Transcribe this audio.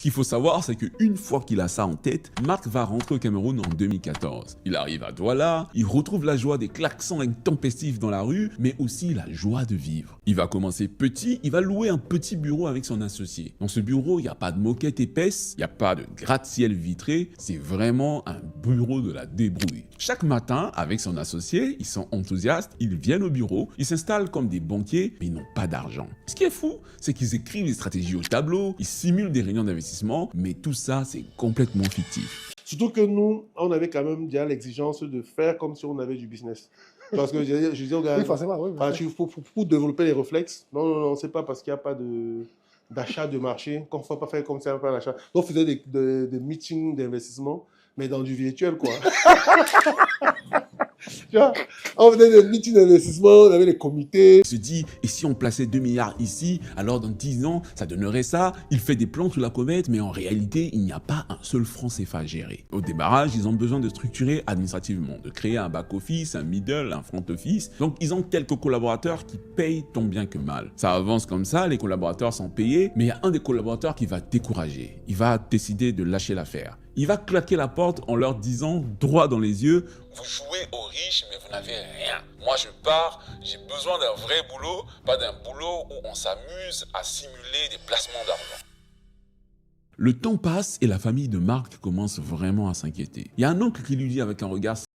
Ce qu'il faut savoir, c'est qu'une fois qu'il a ça en tête, Marc va rentrer au Cameroun en 2014. Il arrive à Douala, il retrouve la joie des klaxons intempestifs dans la rue, mais aussi la joie de vivre. Il va commencer petit, il va louer un petit bureau avec son associé. Dans ce bureau, il n'y a pas de moquette épaisse, il n'y a pas de gratte-ciel vitré, c'est vraiment un bureau de la débrouille. Chaque matin, avec son associé, ils sont enthousiastes, ils viennent au bureau, ils s'installent comme des banquiers, mais ils n'ont pas d'argent. Ce qui est fou, c'est qu'ils écrivent des stratégies au tableau, ils simulent des réunions d'investissement, mais tout ça, c'est complètement fictif. Surtout que nous, on avait quand même déjà l'exigence de faire comme si on avait du business. Parce que je disais aux gars, Oui, forcément, oui. pour développer les réflexes, non, c'est pas parce qu'il n'y a pas d'achat de marché qu'on ne va pas faire comme ça, pas l'achat. Donc, on faisait des meetings d'investissement, mais dans du virtuel, quoi. Tu vois, on faisait des meetings d'investissement, on avait les comités. Il se dit, et si on plaçait 2 milliards ici, alors dans 10 ans, ça donnerait ça. Il fait des plans sous la comète, mais en réalité, il n'y a pas un seul franc CFA à gérer. Au démarrage, ils ont besoin de structurer administrativement, de créer un back-office, un middle, un front-office. Donc, ils ont quelques collaborateurs qui payent tant bien que mal. Ça avance comme ça, les collaborateurs sont payés, mais il y a un des collaborateurs qui va décourager. Il va décider de lâcher l'affaire. Il va claquer la porte en leur disant droit dans les yeux: vous jouez aux riches, mais vous n'avez rien. Moi, je pars, j'ai besoin d'un vrai boulot, pas d'un boulot où on s'amuse à simuler des placements d'argent. Le temps passe et la famille de Marc commence vraiment à s'inquiéter. Il y a un oncle qui lui dit avec un regard